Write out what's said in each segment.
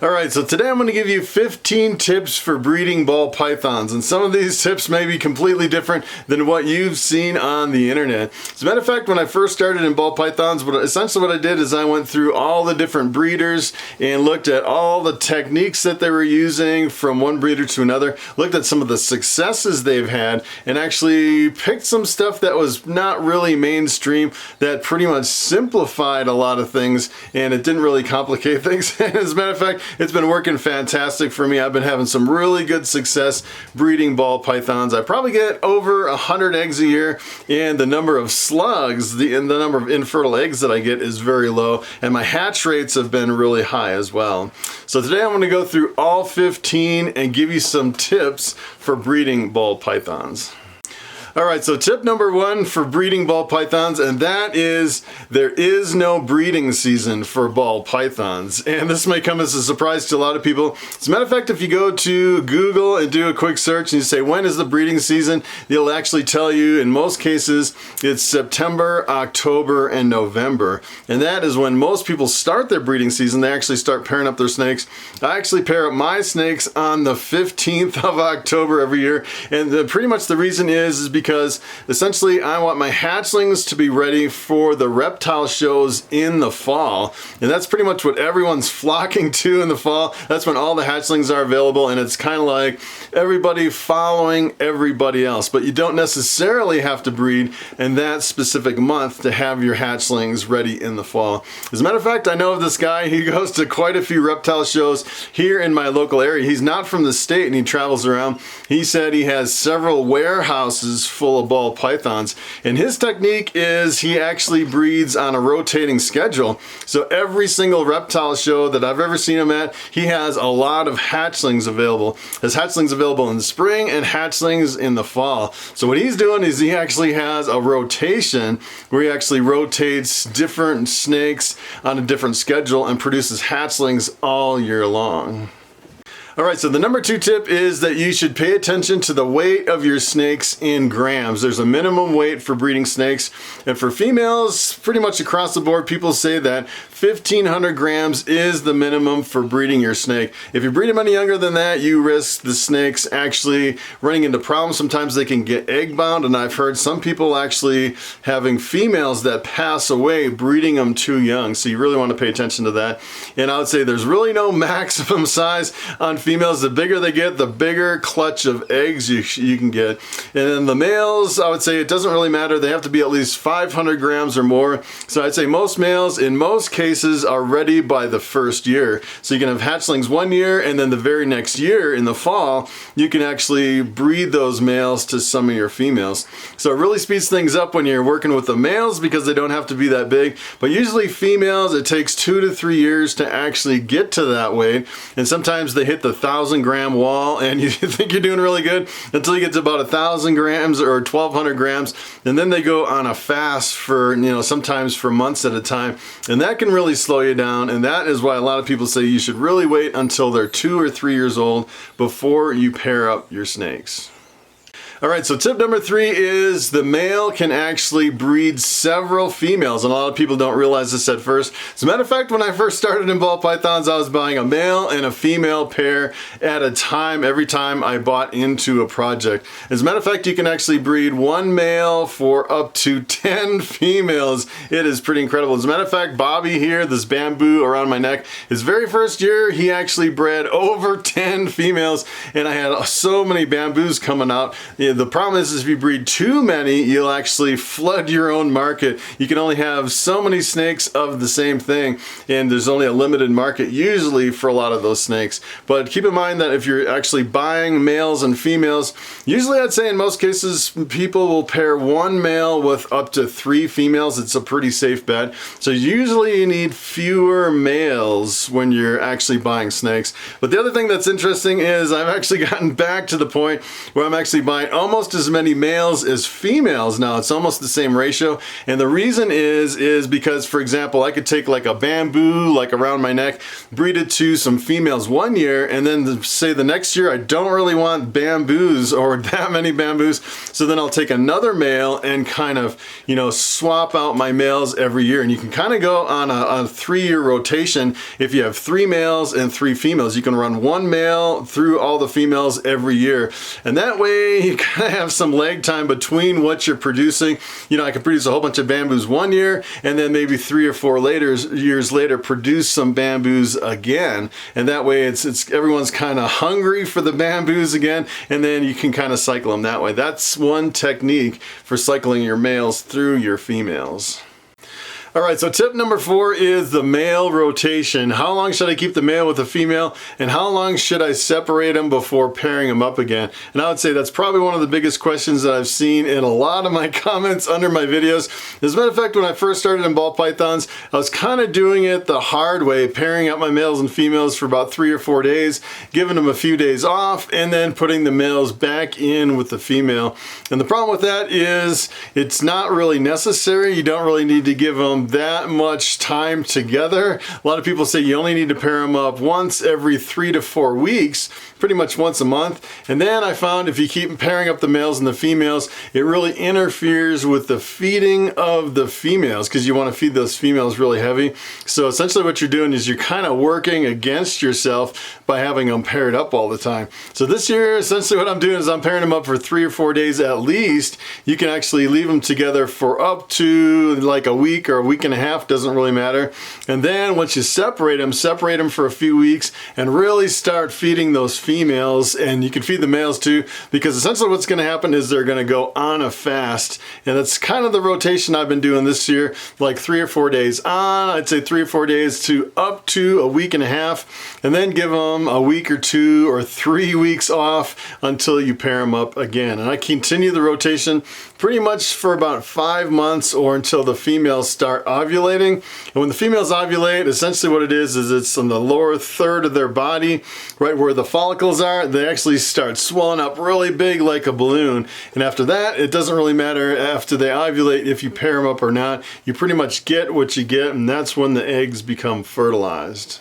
Alright, so today I'm going to give you 15 tips for breeding ball pythons, and some of these tips may be completely different than what you've seen on the internet. As a matter of fact, when I first started in ball pythons, essentially what I did is I went through all the different breeders and looked at all the techniques that they were using from one breeder to another, looked at some of the successes they've had, and actually picked some stuff that was not really mainstream that pretty much simplified a lot of things, and it didn't really complicate things. As a matter of fact, it's been working fantastic for me. I've been having some really good success breeding ball pythons. I probably get over 100 eggs a year, and the number of slugs, the number of infertile eggs that I get is very low, and my hatch rates have been really high as well. So today I'm going to go through all 15 and give you some tips for breeding ball pythons. Alright, so tip number one for breeding ball pythons, and that is there is no breeding season for ball pythons. And this may come as a surprise to a lot of people. As a matter of fact, if you go to Google and do a quick search and you say, when is the breeding season? They'll actually tell you, in most cases, it's September, October, and November. And that is when most people start their breeding season. They actually start pairing up their snakes. I actually pair up my snakes on the 15th of October every year. And pretty much the reason is because essentially I want my hatchlings to be ready for the reptile shows in the fall, and that's pretty much what everyone's flocking to in the fall. That's when all the hatchlings are available, and it's kind of like everybody following everybody else. But you don't necessarily have to breed in that specific month to have your hatchlings ready in the fall. As a matter of fact, I know of this guy. He goes to quite a few reptile shows here in my local area. He's not from the state and he travels around. He said he has several warehouses full of ball pythons, and his technique is he actually breeds on a rotating schedule. So every single reptile show that I've ever seen him at, he has a lot of hatchlings available. There's hatchlings available in the spring and hatchlings in the fall. So what he's doing is he actually has a rotation where he actually rotates different snakes on a different schedule and produces hatchlings all year long. Alright, so the number two tip is that you should pay attention to the weight of your snakes in grams. There's a minimum weight for breeding snakes, and for females, pretty much across the board, people say that 1,500 grams is the minimum for breeding your snake. If you breed them any younger than that, you risk the snakes actually running into problems. Sometimes they can get egg bound, and I've heard some people actually having females that pass away breeding them too young, so you really want to pay attention to that. And I would say there's really no maximum size on females. The bigger they get, the bigger clutch of eggs you can get. And then the males, I would say it doesn't really matter. They have to be at least 500 grams or more. So I'd say most males, in most cases, are ready by the first year. So you can have hatchlings 1 year, and then the very next year, in the fall, you can actually breed those males to some of your females. So it really speeds things up when you're working with the males because they don't have to be that big. But usually females, it takes 2 to 3 years to actually get to that weight. And sometimes they hit the 1,000-gram wall and you think you're doing really good until you get to about 1,000 grams or 1,200 grams, and then they go on a fast for, sometimes for months at a time, and that can really slow you down. And that is why a lot of people say you should really wait until they're 2 or 3 years old before you pair up your snakes. Alright, so tip number 3 is the male can actually breed several females, and a lot of people don't realize this at first. As a matter of fact, when I first started in ball pythons, I was buying a male and a female pair at a time every time I bought into a project. As a matter of fact, you can actually breed one male for up to 10 females. It is pretty incredible. As a matter of fact, Bobby here, this bamboo around my neck, his very first year, he actually bred over 10 females, and I had so many bamboos coming out. The problem is if you breed too many, you'll actually flood your own market. You can only have so many snakes of the same thing, and there's only a limited market usually for a lot of those snakes. But keep in mind that if you're actually buying males and females, usually I'd say in most cases people will pair one male with up to 3 females. It's a pretty safe bet. So usually you need fewer males when you're actually buying snakes. But the other thing that's interesting is I've actually gotten back to the point where I'm actually buying almost as many males as females now. It's almost the same ratio. And the reason is because, for example, I could take like a bamboo like around my neck, breed it to some females one year, and then say the next year I don't really want bamboos or that many bamboos, so then I'll take another male and kind of, you know, swap out my males every year. And you can kind of go on a 3-year rotation. If you have 3 males and 3 females, you can run 1 male through all the females every year. And that way you kind of have some lag time between what you're producing. You know, I can produce a whole bunch of bamboos one year, and then maybe 3 or 4 years later produce some bamboos again. And that way it's everyone's kind of hungry for the bamboos again, and then you can kind of cycle them that way. That's one technique for cycling your males through your females. All right, so tip number 4 is the male rotation. How long should I keep the male with the female, and how long should I separate them before pairing them up again? And I would say that's probably one of the biggest questions that I've seen in a lot of my comments under my videos. As a matter of fact, when I first started in ball pythons, I was kind of doing it the hard way, pairing up my males and females for about 3 or 4 days, giving them a few days off, and then putting the males back in with the female. And the problem with that is it's not really necessary. You don't really need to give them that much time together. A lot of people say you only need to pair them up once every 3 to 4 weeks, pretty much once a month. And then I found if you keep pairing up the males and the females, it really interferes with the feeding of the females, because you want to feed those females really heavy. So essentially what you're doing is you're kind of working against yourself by having them paired up all the time. So this year, essentially what I'm doing is I'm pairing them up for 3 or 4 days at least. You can actually leave them together for up to like a week or a week and a half, doesn't really matter. And then once you separate them for a few weeks and really start feeding those females, and you can feed the males too, because essentially what's going to happen is they're going to go on a fast. And that's kind of the rotation I've been doing this year, like 3 or 4 days on, I'd say 3 or 4 days to up to a week and a half, and then give them a week or 2 or 3 weeks off until you pair them up again. And I continue the rotation pretty much for about 5 months, or until the females start ovulating. And when the females ovulate, essentially what it is it's on the lower third of their body, right where the follicles are. They actually start swelling up really big like a balloon. And after that, it doesn't really matter after they ovulate if you pair them up or not. You pretty much get what you get, and that's when the eggs become fertilized.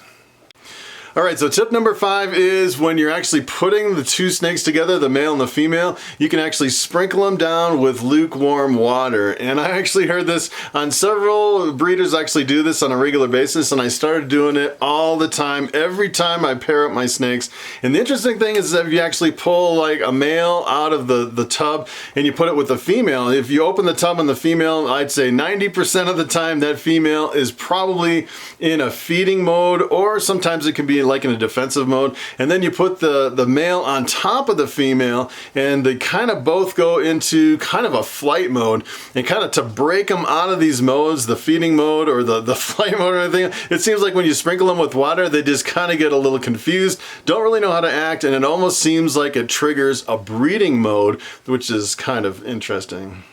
All right, so tip number 5 is when you're actually putting the 2 snakes together, the male and the female, you can actually sprinkle them down with lukewarm water. And I actually heard this on several breeders actually do this on a regular basis, and I started doing it all the time, every time I pair up my snakes. And the interesting thing is that if you actually pull like a male out of the tub and you put it with a female, if you open the tub on the female, I'd say 90% of the time that female is probably in a feeding mode, or sometimes it can be like in a defensive mode. And then you put the male on top of the female, and they kind of both go into kind of a flight mode. And kind of to break them out of these modes, the feeding mode or the flight mode or anything, it seems like when you sprinkle them with water, they just kind of get a little confused, don't really know how to act, and it almost seems like it triggers a breeding mode, which is kind of interesting.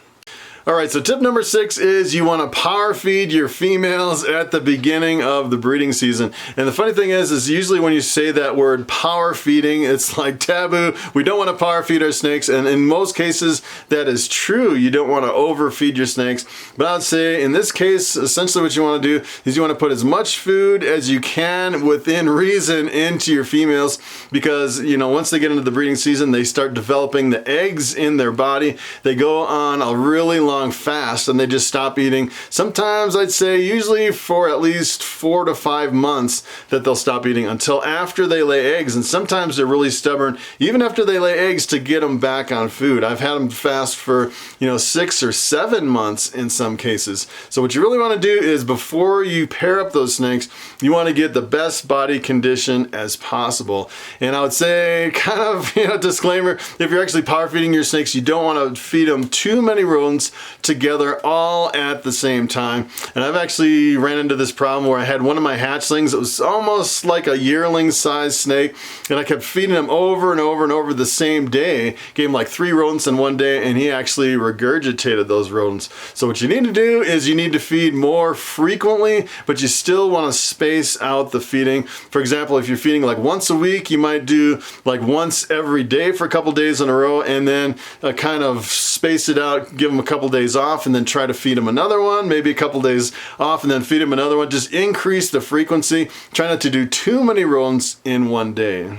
All right, so tip number 6 is you want to power feed your females at the beginning of the breeding season. And the funny thing is usually when you say that word power feeding, it's like taboo. We don't want to power feed our snakes, and in most cases that is true. You don't want to overfeed your snakes. But I would say in this case, essentially what you want to do is you want to put as much food as you can within reason into your females, because you know once they get into the breeding season, they start developing the eggs in their body. They go on a really long fast, and they just stop eating. Sometimes I'd say usually for at least 4 to 5 months that they'll stop eating, until after they lay eggs. And sometimes they're really stubborn even after they lay eggs to get them back on food. I've had them fast for 6 or 7 months in some cases. So what you really want to do is before you pair up those snakes, you want to get the best body condition as possible. And I would say kind of disclaimer, if you're actually power feeding your snakes, you don't want to feed them too many rodents together all at the same time. And I've actually ran into this problem where I had one of my hatchlings. It was almost like a yearling sized snake, and I kept feeding him over and over and over the same day. Gave him like 3 rodents in one day, and he actually regurgitated those rodents. So what you need to do is you need to feed more frequently, but you still want to space out the feeding. For example, if you're feeding like once a week, you might do like once every day for a couple days in a row, and then kind of space it out, give them a couple days off, and then try to feed them another one, maybe a couple days off, and then feed them another one. Just increase the frequency. Try not to do too many rodents in one day.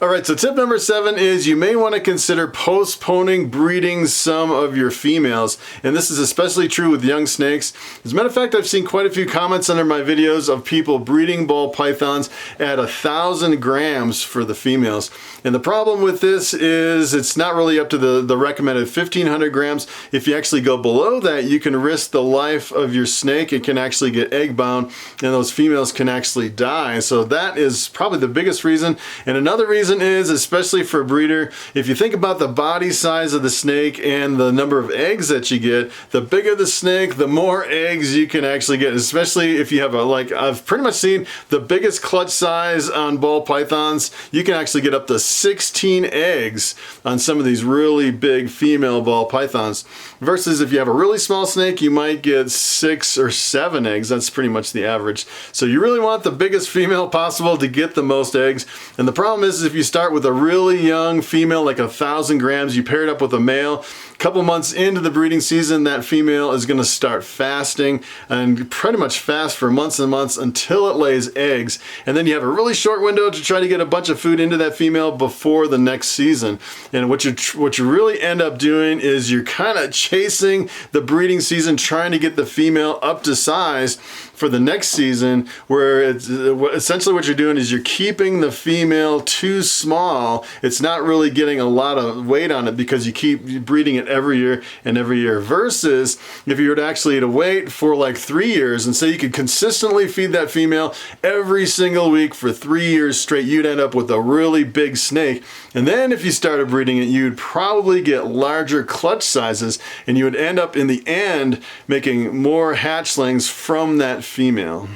Alright, so tip number 7 is you may want to consider postponing breeding some of your females. And this is especially true with young snakes. As a matter of fact, I've seen quite a few comments under my videos of people breeding ball pythons at 1,000 grams for the females. And the problem with this is it's not really up to the recommended 1,500 grams. If you actually go below that, you can risk the life of your snake. It can actually get egg bound, and those females can actually die. So that is probably the biggest reason. And another reason is, especially for a breeder, if you think about the body size of the snake and the number of eggs that you get, the bigger the snake, the more eggs you can actually get, especially if you have I've pretty much seen the biggest clutch size on ball pythons. You can actually get up to 16 eggs on some of these really big female ball pythons. Versus if you have a really small snake, you might get 6 or 7 eggs. That's pretty much the average. So you really want the biggest female possible to get the most eggs. And the problem is if you start with a really young female, like 1,000 grams, you pair it up with a male, a couple months into the breeding season, that female is going to start fasting and pretty much fast for months and months until it lays eggs. And then you have a really short window to try to get a bunch of food into that female before the next season. And what you really end up doing is you're kind of chasing the breeding season, trying to get the female up to size for the next season, where it's essentially what you're doing is you're keeping the female too small. It's not really getting a lot of weight on it because you keep breeding it every year and every year. Versus if you were to actually wait for like 3 years and say you could consistently feed that female every single week for 3 years straight, you'd end up with a really big snake. And then if you started breeding it, you'd probably get larger clutch sizes, and you would end up in the end making more hatchlings from that female.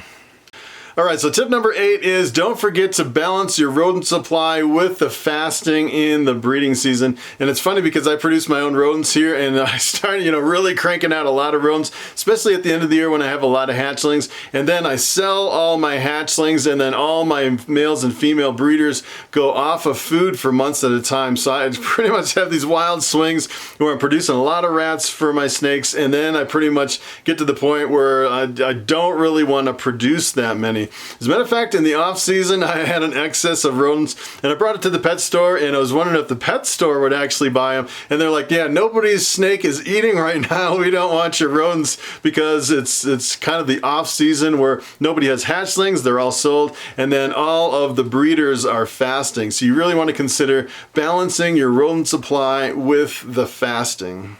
Alright, so tip number 8 is don't forget to balance your rodent supply with the fasting in the breeding season. And it's funny because I produce my own rodents here, and I started, really cranking out a lot of rodents, especially at the end of the year when I have a lot of hatchlings. And then I sell all my hatchlings, and then all my males and female breeders go off of food for months at a time. So I pretty much have these wild swings where I'm producing a lot of rats for my snakes, and then I pretty much get to the point where I don't really want to produce that many. As a matter of fact, in the off season, I had an excess of rodents, and I brought it to the pet store, and I was wondering if the pet store would actually buy them. And they're like, yeah, nobody's snake is eating right now. We don't want your rodents, because it's kind of the off season where nobody has hatchlings. They're all sold, and then all of the breeders are fasting. So you really want to consider balancing your rodent supply with the fasting.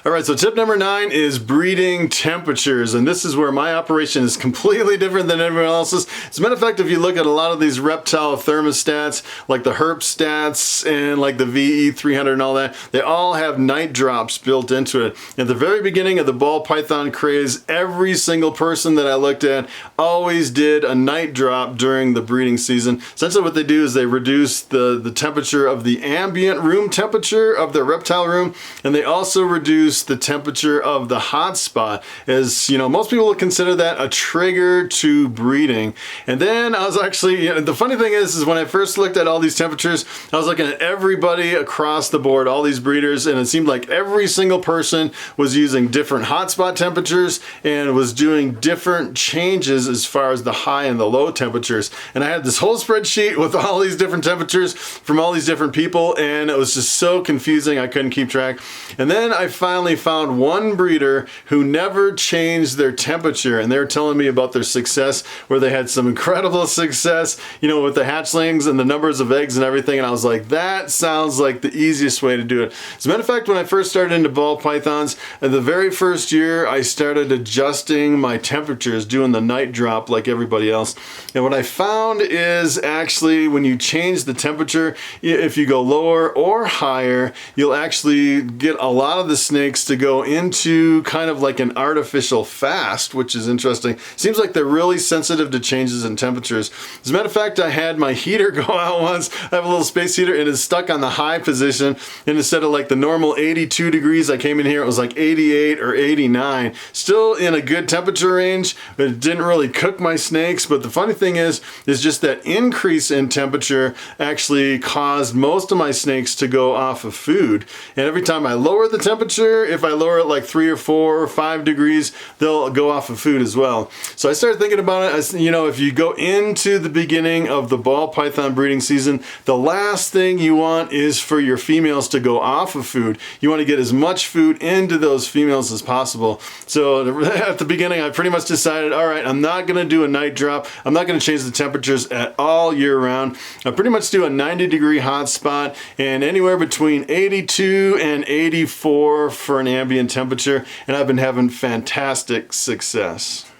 Alright, so tip number 9 is breeding temperatures, and this is where my operation is completely different than everyone else's. As a matter of fact, if you look at a lot of these reptile thermostats, like the Herp stats and like the VE300 and all that, they all have night drops built into it. At the very beginning of the ball python craze, every single person that I looked at always did a night drop during the breeding season. Essentially what they do is they reduce the temperature of the ambient room temperature of their reptile room, and they also reduce the temperature of the hot spot. As most people would consider that a trigger to breeding. And then I was actually, the funny thing is when I first looked at all these temperatures, I was looking at everybody across the board, all these breeders, and it seemed like every single person was using different hotspot temperatures and was doing different changes as far as the high and the low temperatures. And I had this whole spreadsheet with all these different temperatures from all these different people, and it was just so confusing I couldn't keep track. And then I finally found one breeder who never changed their temperature, and they were telling me about their success, where they had some incredible success, with the hatchlings and the numbers of eggs and everything. And I was like, that sounds like the easiest way to do it. As a matter of fact, when I first started into ball pythons, the very first year I started adjusting my temperatures, doing the night drop like everybody else. And what I found is actually when you change the temperature, if you go lower or higher, you'll actually get a lot of the snakes snakes to go into kind of like an artificial fast, which is interesting. Seems like they're really sensitive to changes in temperatures. As a matter of fact, I had my heater go out once. I have a little space heater and it's stuck on the high position, and instead of like the normal 82 degrees, I came in here, it was like 88 or 89. Still in a good temperature range, but it didn't really cook my snakes. But the funny thing is just that increase in temperature actually caused most of my snakes to go off of food. And every time I lower the temperature, if I lower it like 3 or 4 or 5 degrees, they'll go off of food as well. So I started thinking about it as, you know, if you go into the beginning of the ball python breeding season, the last thing you want is for your females to go off of food. You want to get as much food into those females as possible. So at the beginning, I pretty much decided, all right, I'm not going to do a night drop. I'm not going to change the temperatures at all year round. I pretty much do a 90-degree hot spot and anywhere between 82 and 84 for an ambient temperature, and I've been having fantastic success.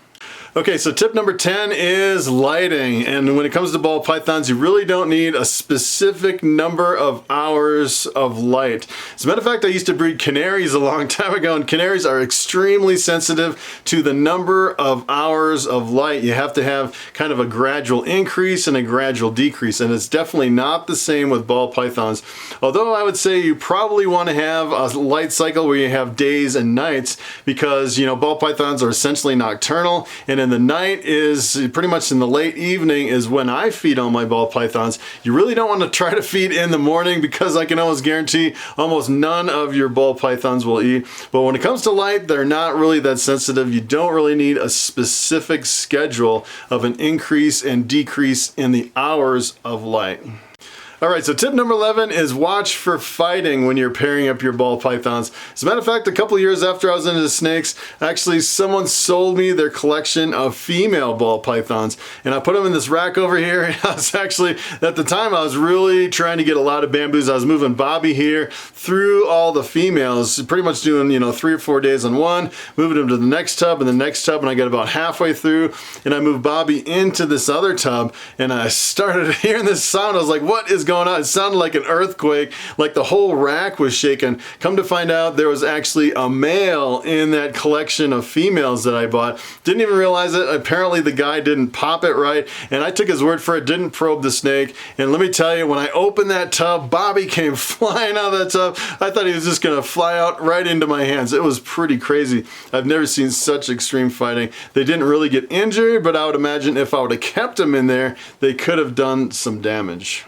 Okay, so tip number 10 is lighting. And when it comes to ball pythons, you really don't need a specific number of hours of light. As a matter of fact, I used to breed canaries a long time ago, and canaries are extremely sensitive to the number of hours of light. You have to have kind of a gradual increase and a gradual decrease, and it's definitely not the same with ball pythons. Although I would say you probably want to have a light cycle where you have days and nights, because, you know, ball pythons are essentially nocturnal, and in the night is pretty much in the late evening is when I feed on my ball pythons. You really don't want to try to feed in the morning, because I can almost guarantee almost none of your ball pythons will eat. But when it comes to light, they're not really that sensitive. You don't really need a specific schedule of an increase and decrease in the hours of light. All right, so tip number 11 is watch for fighting when you're pairing up your ball pythons. As a matter of fact, a couple years after I was into snakes, actually someone sold me their collection of female ball pythons, and I put them in this rack over here. And I was actually, at the time, I was really trying to get a lot of bamboos. I was moving Bobby here through all the females, pretty much doing, you know, 3 or 4 days on one, moving them to the next tub and the next tub, and I got about halfway through, and I moved Bobby into this other tub, and I started hearing this sound. I was like, what is going on? It sounded like an earthquake, like the whole rack was shaking. Come to find out, there was actually a male in that collection of females that I bought. Didn't even realize it. Apparently the guy didn't pop it right, and I took his word for it, didn't probe the snake. And let me tell you, when I opened that tub, Bobby came flying out of that tub. I thought he was just gonna fly out right into my hands. It was pretty crazy. I've never seen such extreme fighting. They didn't really get injured, but I would imagine if I would have kept them in there, they could have done some damage.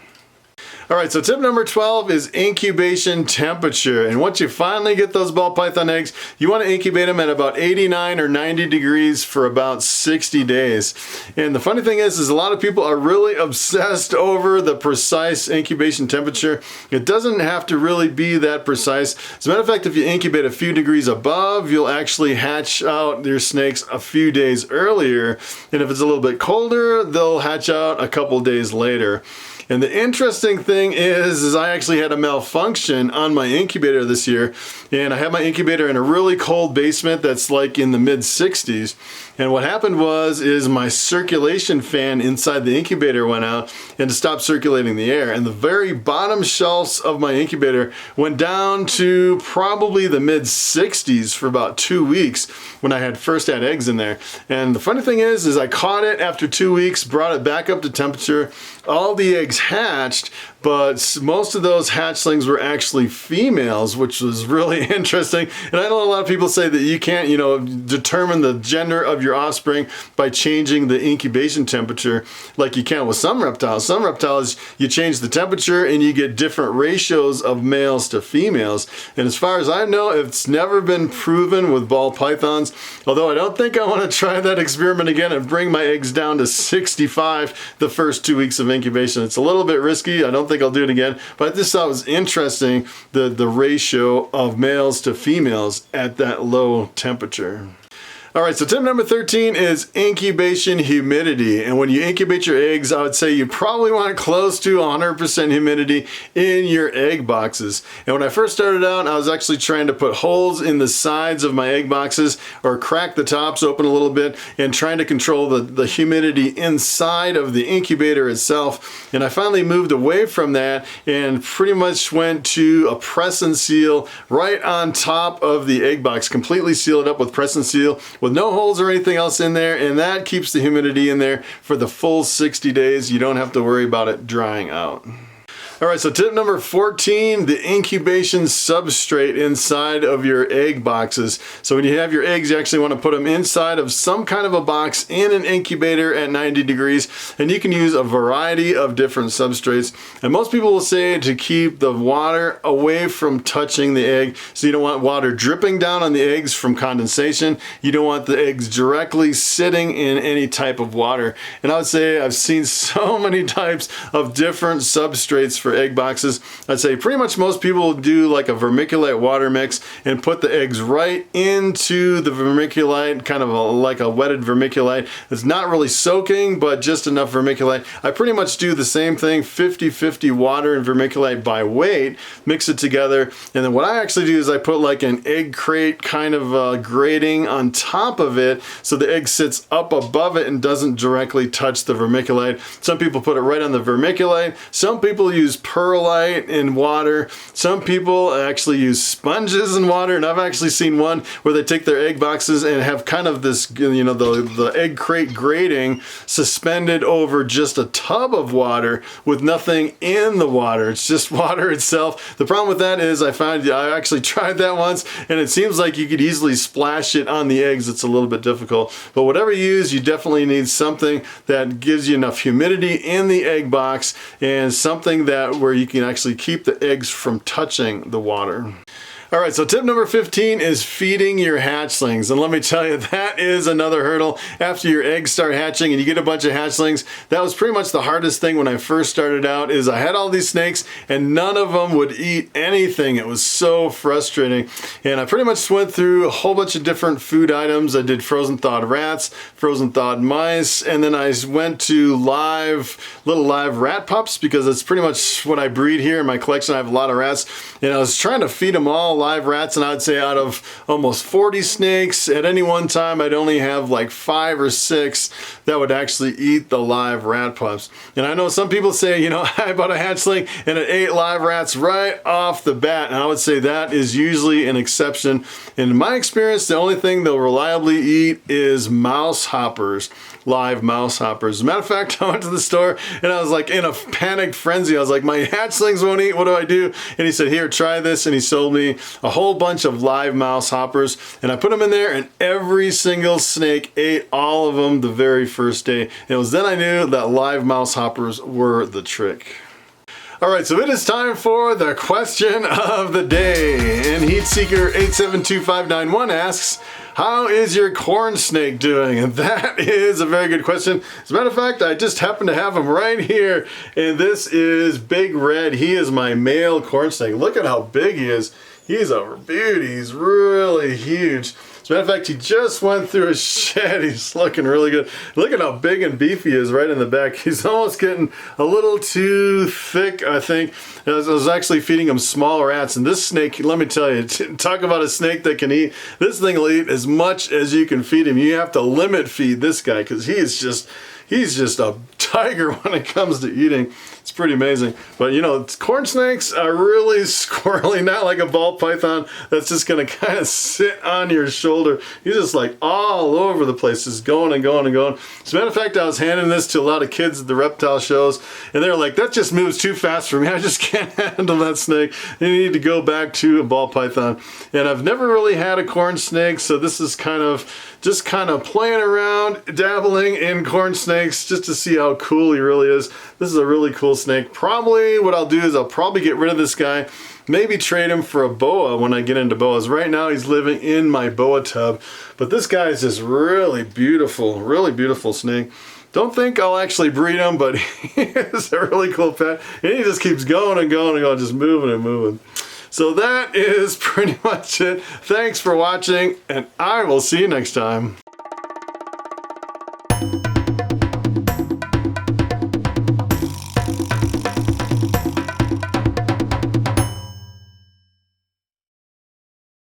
All right, so tip number 12 is incubation temperature. And once you finally get those ball python eggs, you want to incubate them at about 89 or 90 degrees for about 60 days. And the funny thing is a lot of people are really obsessed over the precise incubation temperature. It doesn't have to really be that precise. As a matter of fact, if you incubate a few degrees above, you'll actually hatch out your snakes a few days earlier. And if it's a little bit colder, they'll hatch out a couple days later. And the interesting thing is I actually had a malfunction on my incubator this year, and I have my incubator in a really cold basement that's like in the mid 60s. And what happened is my circulation fan inside the incubator went out and to stop circulating the air. And the very bottom shelves of my incubator went down to probably the mid 60s for about 2 weeks when I had first had eggs in there. And the funny thing is I caught it after 2 weeks, brought it back up to temperature. All the eggs hatched, but most of those hatchlings were actually females, which was really interesting. And I know a lot of people say that you can't, you know, determine the gender of your offspring by changing the incubation temperature like you can with some reptiles. Some reptiles, you change the temperature and you get different ratios of males to females. And as far as I know, it's never been proven with ball pythons, although I don't think I want to try that experiment again and bring my eggs down to 65 the first 2 weeks of incubation. It's a little bit risky. I don't think I'll do it again, but I just thought it was interesting, the ratio of males to females at that low temperature. All right, so tip number 13 is incubation humidity. And when you incubate your eggs, I would say you probably want close to 100% humidity in your egg boxes. And when I first started out, I was actually trying to put holes in the sides of my egg boxes or crack the tops open a little bit and trying to control the humidity inside of the incubator itself. And I finally moved away from that and pretty much went to a press and seal right on top of the egg box, completely seal it up with press and seal with no holes or anything else in there, and that keeps the humidity in there for the full 60 days. You don't have to worry about it drying out. All right, so tip number 14, the incubation substrate inside of your egg boxes. So when you have your eggs, you actually want to put them inside of some kind of a box in an incubator at 90 degrees, and you can use a variety of different substrates. And most people will say to keep the water away from touching the egg. So you don't want water dripping down on the eggs from condensation. You don't want the eggs directly sitting in any type of water. And I would say I've seen so many types of different substrates for egg boxes. I'd say pretty much most people do like a vermiculite water mix and put the eggs right into the vermiculite, kind of like a wetted vermiculite. It's not really soaking, but just enough vermiculite. I pretty much do the same thing, 50-50 water and vermiculite by weight, mix it together, and then what I actually do is I put like an egg crate kind of grating on top of it so the egg sits up above it and doesn't directly touch the vermiculite. Some people put it right on the vermiculite. Some people use perlite in water. Some people actually use sponges in water, and I've actually seen one where they take their egg boxes and have kind of this, you know, the egg crate grating suspended over just a tub of water with nothing in the water. It's just water itself. The problem with that is I actually tried that once, and it seems like you could easily splash it on the eggs. It's a little bit difficult, but whatever you use, you definitely need something that gives you enough humidity in the egg box and something that where you can actually keep the eggs from touching the water. All right, so tip number 15 is feeding your hatchlings. And let me tell you, that is another hurdle. After your eggs start hatching and you get a bunch of hatchlings, that was pretty much the hardest thing when I first started out, is I had all these snakes and none of them would eat anything. It was so frustrating. And I pretty much went through a whole bunch of different food items. I did frozen thawed rats, frozen thawed mice, and then I went to little live rat pups, because it's pretty much what I breed here in my collection. I have a lot of rats, and I was trying to feed them all live rats, and I'd say out of almost 40 snakes at any one time, I'd only have like 5 or 6 that would actually eat the live rat pups. And I know some people say, you know, I bought a hatchling and it ate live rats right off the bat, and I would say that is usually an exception. In my experience, the only thing they'll reliably eat is mouse hoppers, live mouse hoppers. As a matter of fact, I went to the store and I was like in a panicked frenzy. I was like, my hatchlings won't eat, what do I do? And he said, here, try this, and he sold me a whole bunch of live mouse hoppers, and I put them in there, and every single snake ate all of them the very first day. And it was then I knew that live mouse hoppers were the trick. All right, so it is time for the question of the day. And HeatSeeker872591 asks, how is your corn snake doing? And that is a very good question. As a matter of fact, I just happen to have him right here. And this is Big Red. He is my male corn snake. Look at how big he is. He's a beauty. He's really huge. As a matter of fact, he just went through a shed. He's looking really good. Look at how big and beefy he is right in the back. He's almost getting a little too thick, I think. I was actually feeding him small rats, and this snake, let me tell you, talk about a snake that can eat. This thing will eat as much as you can feed him. You have to limit feed this guy, because he's just a tiger when it comes to eating. It's pretty amazing. But you know, corn snakes are really squirrely, not like a ball python that's just gonna kind of sit on your shoulder. He's just like all over the place, just going and going and going. As a matter of fact, I was handing this to a lot of kids at the reptile shows, and they're like, that just moves too fast for me. I just can't handle that snake. You need to go back to a ball python. And I've never really had a corn snake, so this is just kind of playing around, dabbling in corn snakes just to see how cool he really is. This is a really cool snake. Probably what I'll do is I'll probably get rid of this guy, maybe trade him for a boa when I get into boas. Right now he's living in my boa tub, but this guy is just really beautiful snake. Don't think I'll actually breed him, but he is a really cool pet, and he just keeps going and going and going, just moving and moving. So that is pretty much it. Thanks for watching, and I will see you next time. bye.